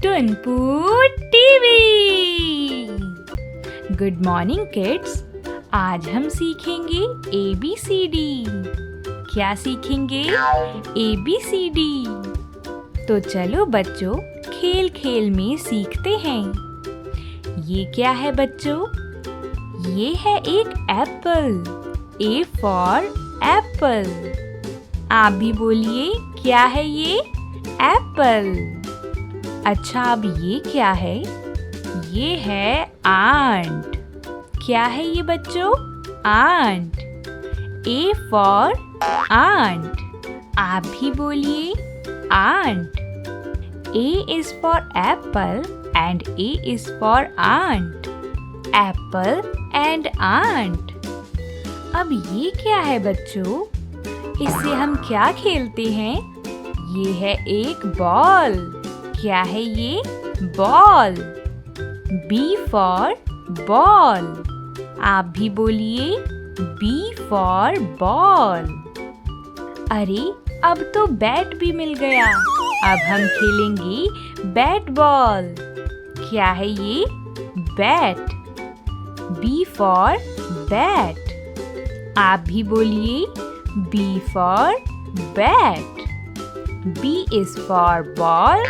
टुनपू TV. Good morning kids. आज हम सीखेंगे ABCD। क्या सीखेंगे? ABCD। तो चलो बच्चों, खेल खेल में सीखते हैं। ये क्या है बच्चों? ये है एक एप्पल। A for Apple. आप भी बोलिए, क्या है ये? एप्पल। अच्छा, अब ये क्या है? ये है आंट। क्या है ये बच्चों? आंट। A for ant. आप भी बोलिए, ant. A is for apple and A is for aunt. Apple and aunt. अब ये क्या है बच्चों? इससे हम क्या खेलते हैं? ये है एक बॉल। क्या है ये? बॉल। B for ball. आप भी बोलिए, B फॉर बॉल। अरे, अब तो बैट भी मिल गया। अब हम खेलेंगे बैट बॉल। क्या है ये? बैट। B for bat. आप भी बोलिए, B for bat. B is for ball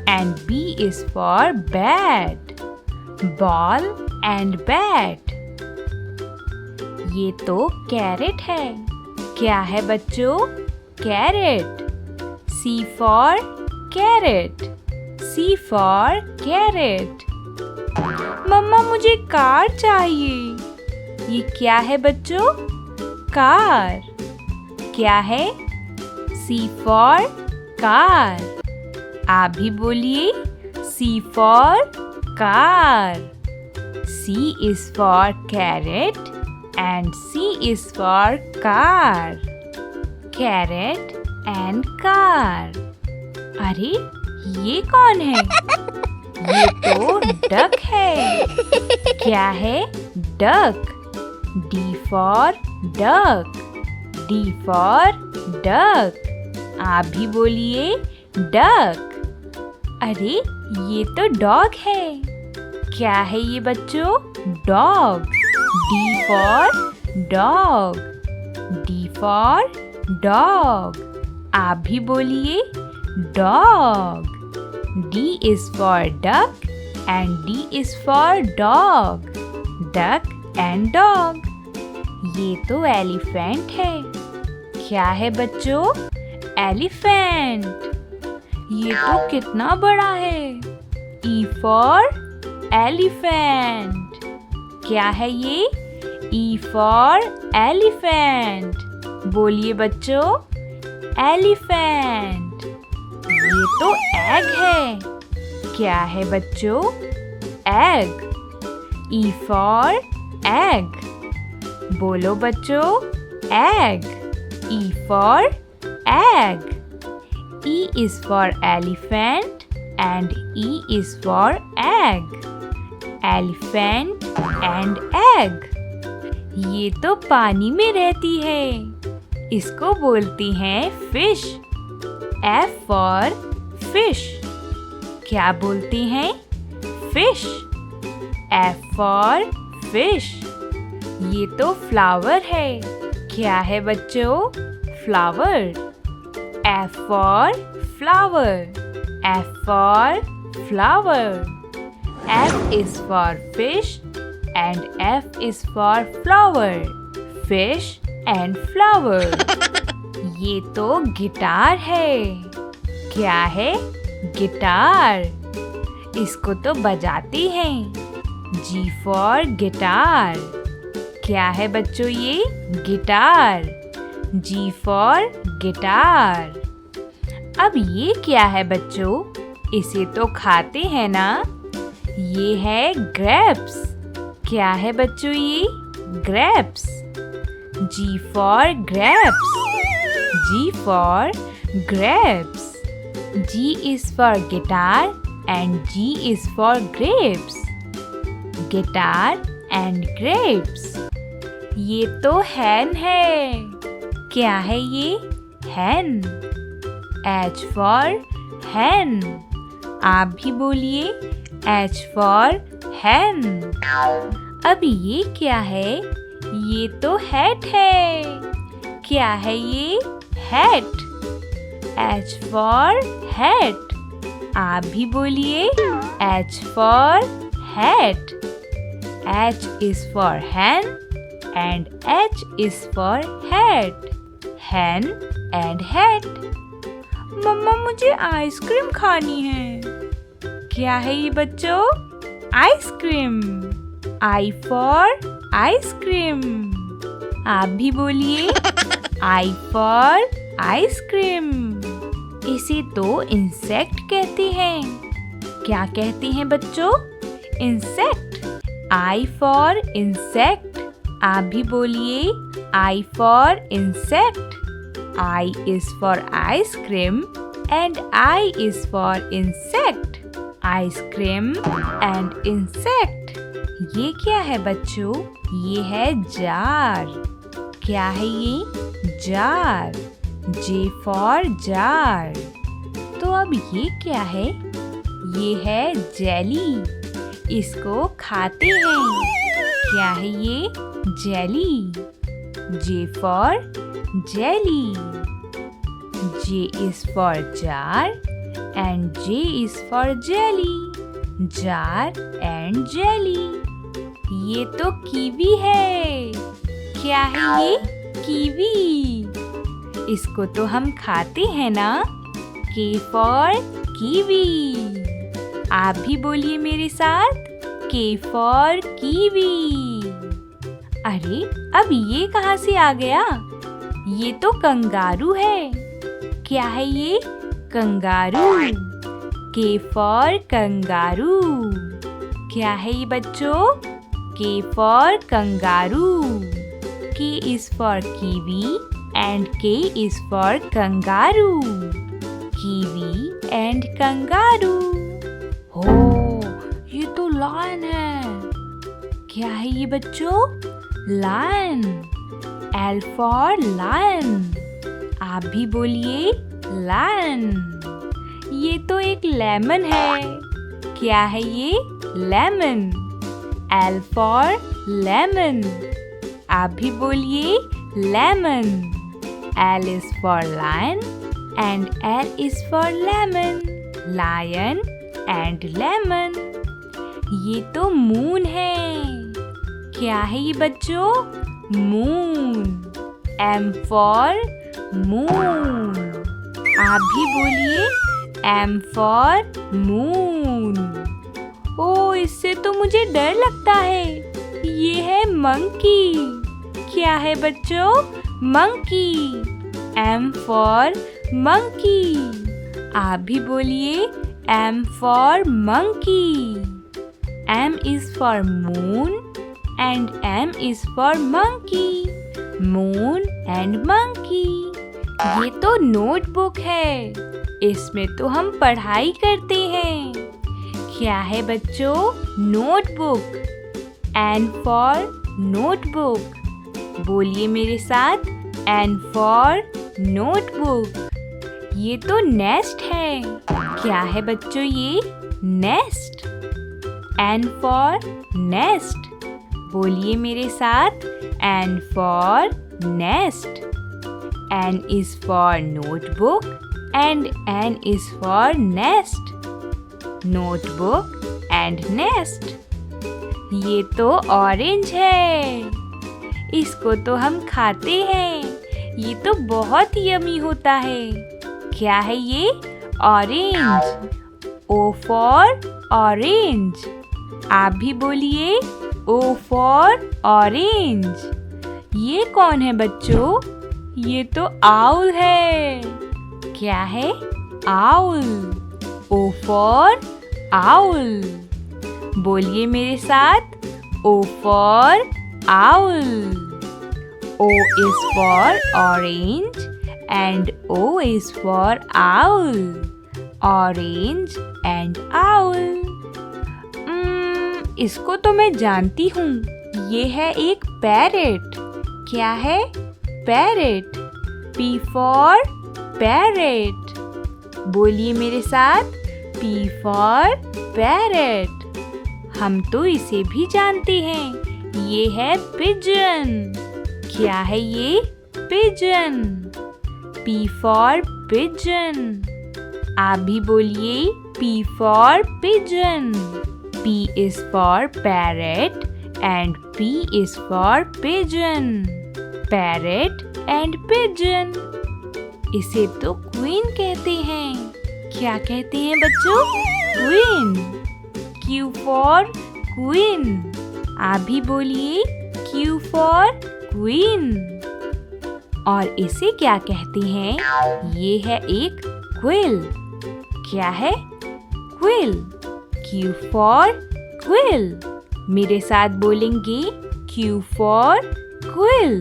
and B is for bat. Ball and bat. ये तो कैरेट है। क्या है बच्चों? Carrot. C for carrot. C for carrot. मम्मा, मुझे कार चाहिए। ये क्या है बच्चों? कार। क्या है? C for car. आप भी बोलिए, C for car. C is for carrot and C is for car. Carrot and car. अरे, ये कौन है? ये तो डक है। क्या है? Duck. D for duck. D for duck. आप भी बोलिए, डक। अरे, ये तो डॉग है। क्या है ये बच्चों? Dog. D for dog. D for dog. आप भी बोलिए, dog. D is for duck and D is for dog. Duck and dog. ये तो एलिफेंट है। क्या है बच्चों? एलिफेंट। ये तो कितना बड़ा है। E for elephant. क्या है ये? E for elephant. बोलिए बच्चों, एलिफेंट। ये तो एग है। क्या है बच्चों? एग। E for egg. बोलो बच्चों, egg. E for egg. E is for elephant and E is for egg. Elephant and egg. ये तो पानी में रहती है। इसको बोलती हैं fish. F for fish. क्या बोलती हैं? fish. F for fish. ये तो flower है। क्या है बच्चों? flower. F for flower. F for flower. F is for fish and F is for flower. Fish and flower. ये तो गिटार है। क्या है? गिटार। इसको तो बजाते हैं। G for guitar. क्या है बच्चों ये? गिटार। G for guitar. अब ये क्या है बच्चों? इसे तो खाते हैं ना? ये है ग्रेप्स। क्या है बच्चों ये? Grapes. G for grapes. G for grapes. G is for guitar and G is for grapes. Guitar and grapes. ये तो hen है। क्या है ये? hen. H for hen. आप भी बोलिए H for hen। अब ये क्या है? ये तो हैट है। क्या है ये? हैट। H for hat। आप भी बोलिए H for hat। H is for hen and H is for hat। hen and hat। मम्मा मुझे आइसक्रीम खानी है। क्या है ये बच्चों? आइसक्रीम। I for ice cream. आप भी बोलिए I for आइसक्रीम। इसे तो इंसेक्ट कहते हैं। क्या कहते हैं बच्चों? इंसेक्ट। I for insect। आप भी बोलिए I for insect। I is for ice cream and I is for insect। Ice cream and insect। ये क्या है बच्चों? ये है जार। क्या है ये? जार। J for jar. तो अब ये क्या है? ये है जेली। इसको खाते हैं। क्या है ये? Jelly. J for jelly। J is for jar and J is for jelly। jar and jelly। ये तो कीवी है। क्या है ये? कीवी। इसको तो हम खाते हैं ना? K for kiwi. आप भी बोलिए मेरे साथ K for कीवी। अरे अब ये कहाँ से आ गया? ये तो कंगारू है। क्या है ये? कंगारू। K for kangaroo. क्या है ये बच्चों? K for kangaroo. K is for kiwi and K is for kangaroo. Kiwi and kangaroo. हो, ये तो लायन है। क्या है ये बच्चों? लायन। L for lion. आप भी बोलिए लायन। ये तो एक लेमन है। क्या है ये? लेमन। L for lemon. आप भी बोलिए lemon. L is for lion and L is for lemon। Lion and lemon। ये तो मून है। क्या है ये बच्चों? मून। M for moon. आप भी बोलिए M for मून। ओ, इससे तो मुझे डर लगता है। ये है मंकी। क्या है बच्चों? मंकी। M for monkey. आप भी बोलिए M for monkey। M is for moon and M is for monkey। Moon and monkey। ये तो नोटबुक है। इसमें तो हम पढ़ाई करते हैं। क्या है बच्चों? नोटबुक। N for notebook. बोलिए मेरे साथ N for नोटबुक। ये तो नेस्ट है। क्या है बच्चों ये? नेस्ट। N for nest. बोलिए मेरे साथ N for nest. N is for notebook and N is for nest। Notebook and nest। ये तो ऑरेंज है। इसको तो हम खाते हैं। ये तो बहुत यमी होता है। क्या है ये? ऑरेंज। O for orange. आप भी बोलिए O for ऑरेंज। ये कौन है बच्चों? ये तो आउल है। क्या है? आउल। O for owl. बोलिए मेरे साथ O for owl। O is for orange and O is for owl। Orange and owl। इसको तो मैं जानती हूँ। ये है एक पैरेट। क्या है? पैरेट। P for parrot. बोलिए मेरे साथ P for parrot. हम तो इसे भी जानते हैं, ये है pigeon. क्या है ये? Pigeon. P for pigeon. आप भी बोलिए P for pigeon. P is for parrot and P is for pigeon. Parrot and pigeon. इसे तो क्वीन कहते हैं. क्या कहते हैं बच्चों? क्वीन. Q for queen. आप भी बोलिए Q for queen. और इसे क्या कहते हैं? ये है एक क्विल. क्या है? क्विल. Q for quill. मेरे साथ बोलेंगे Q for quill.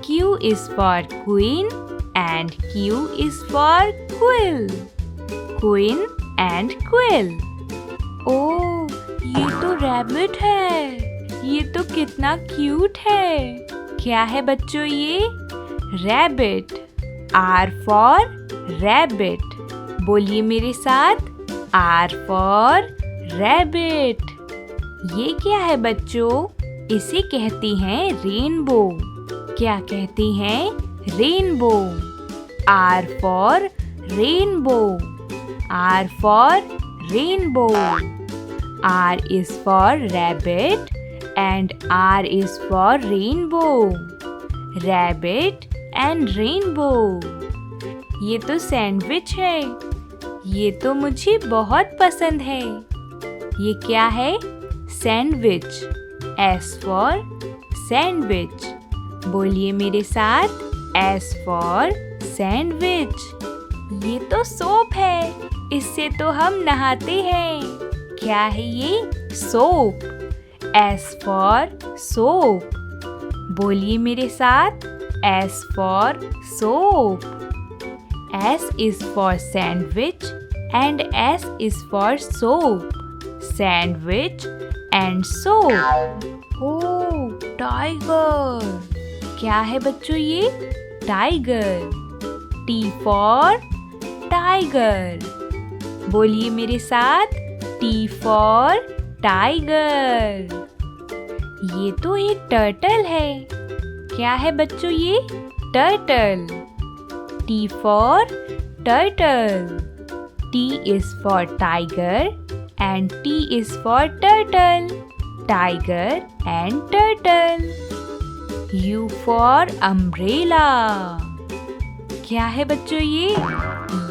Q is for queen and Q is for quill. Queen and quill. ओह, ये तो रैबिट है. ये तो कितना क्यूट है. क्या है बच्चों ये? रैबिट. R for rabbit. बोलिए मेरे साथ R for rabbit. ये क्या है बच्चों? इसे कहते हैं रेनबो. क्या कहते हैं? Rainbow. R for rainbow. R for rainbow. R is for rabbit and R is for rainbow. Rabbit and rainbow. ये तो सैंडविच है. ये तो मुझे बहुत पसंद है. ये क्या है? सैंडविच. S for sandwich. बोलिए मेरे साथ S for sandwich. ये तो सोप है. इससे तो हम नहाते हैं. क्या है ये? सोप. S for soap. बोलिए मेरे साथ S for soap. S is for sandwich and S is for soap. Sandwich and soap. Oh, tiger. क्या है बच्चों ये? टाइगर. T for tiger. बोलिए मेरे साथ T for टाइगर. ये तो एक टर्टल है. क्या है बच्चों ये? Turtle. T for turtle. T is for tiger and T is for turtle. Tiger and turtle. U for umbrella. क्या है बच्चों ये?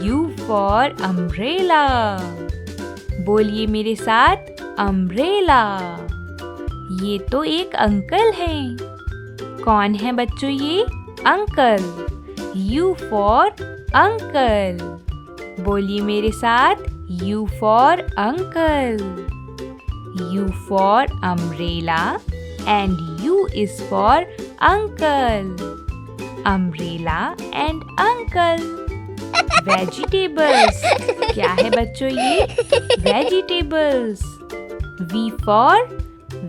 U for umbrella. बोलिए मेरे साथ umbrella. ये तो एक अंकल हैं. कौन है बच्चों ये? अंकल. U for uncle. बोलिए मेरे साथ U for uncle. U for umbrella and U is for uncle. Umbrella and uncle. Vegetables. क्या है बच्चों ये? Vegetables. V for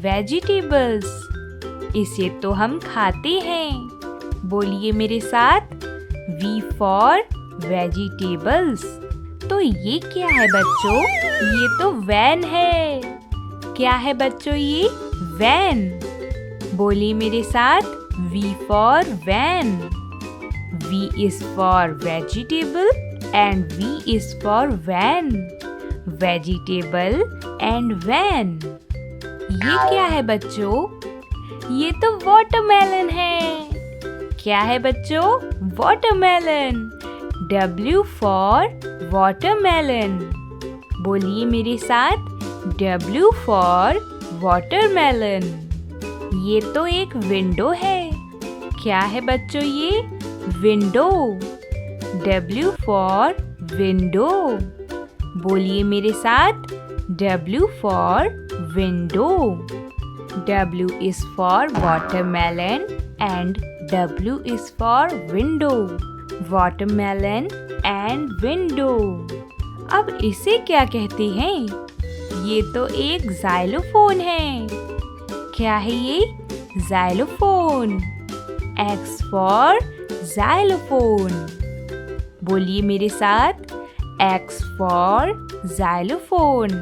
vegetables. इसे तो हम खाते हैं. बोलिए मेरे साथ V for vegetables. तो ये क्या है बच्चों? ये तो वैन है. क्या है बच्चों ये? वैन. बोलिए मेरे साथ V for van. V is for vegetable and V is for van. Vegetable and van. ये क्या है बच्चों? ये तो watermelon है. क्या है बच्चों? watermelon. W for watermelon. बोलिए मेरे साथ W for watermelon. ये तो एक विंडो है. क्या है बच्चों ये? विंडो. W for window. बोलिए मेरे साथ W for window. W is for watermelon and W is for window. Watermelon and window. अब इसे क्या कहते हैं? ये तो एक xylophone है. क्या है ये? xylophone. X for xylophone. बोलिए मेरे साथ X for xylophone।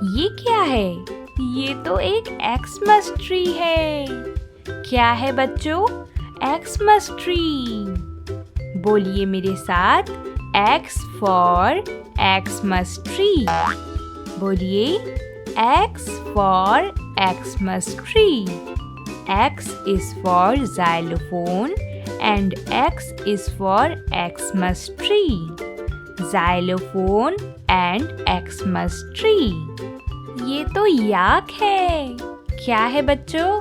ये क्या है? ये तो एक एक्समस ट्री है। क्या है बच्चों? Xmas tree. बोलिए मेरे साथ, X for Xmas tree। बोलिए, X for Xmas tree। X is for xylophone and X is for Xmas tree। Xylophone and Xmas tree। ये तो याक है। क्या है बच्चों?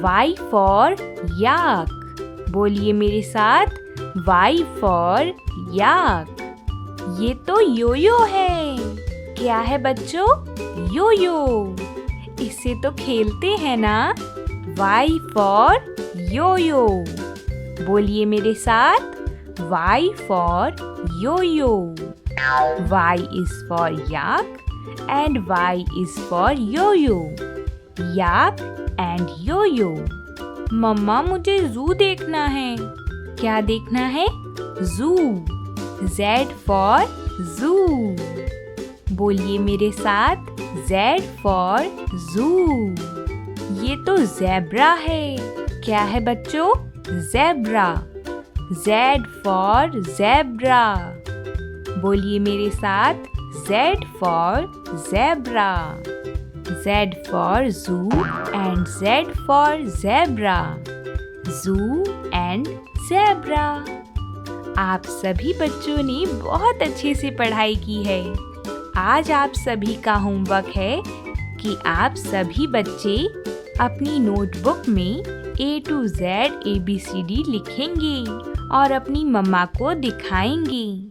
Y for yak। बोलिए मेरे साथ, Y for yak। ये तो योयो है। क्या है बच्चों? योयो। इससे तो खेलते हैं ना। Y for Yo Yo. बोलिए मेरे साथ, Y for Yo Yo. Y is for yak and Y is for yo-yo। yak and yo-yo। मम्मा मुझे ज़ू देखना है। क्या देखना है? ज़ू। Z for zoo। बोलिए मेरे साथ, Z for zoo। ये तो ज़ेब्रा है। क्या है बच्चों? ज़ेब्रा। Z for zebra. बोलिए मेरे साथ, Z for zebra. Z for zoo and Z for zebra। Zoo and zebra। आप सभी बच्चों ने बहुत अच्छे से पढ़ाई की है। आज आप सभी का होमवर्क है कि आप सभी बच्चे अपनी नोटबुक में A to Z ABCD लिखेंगे और अपनी मम्मा को दिखाएंगे।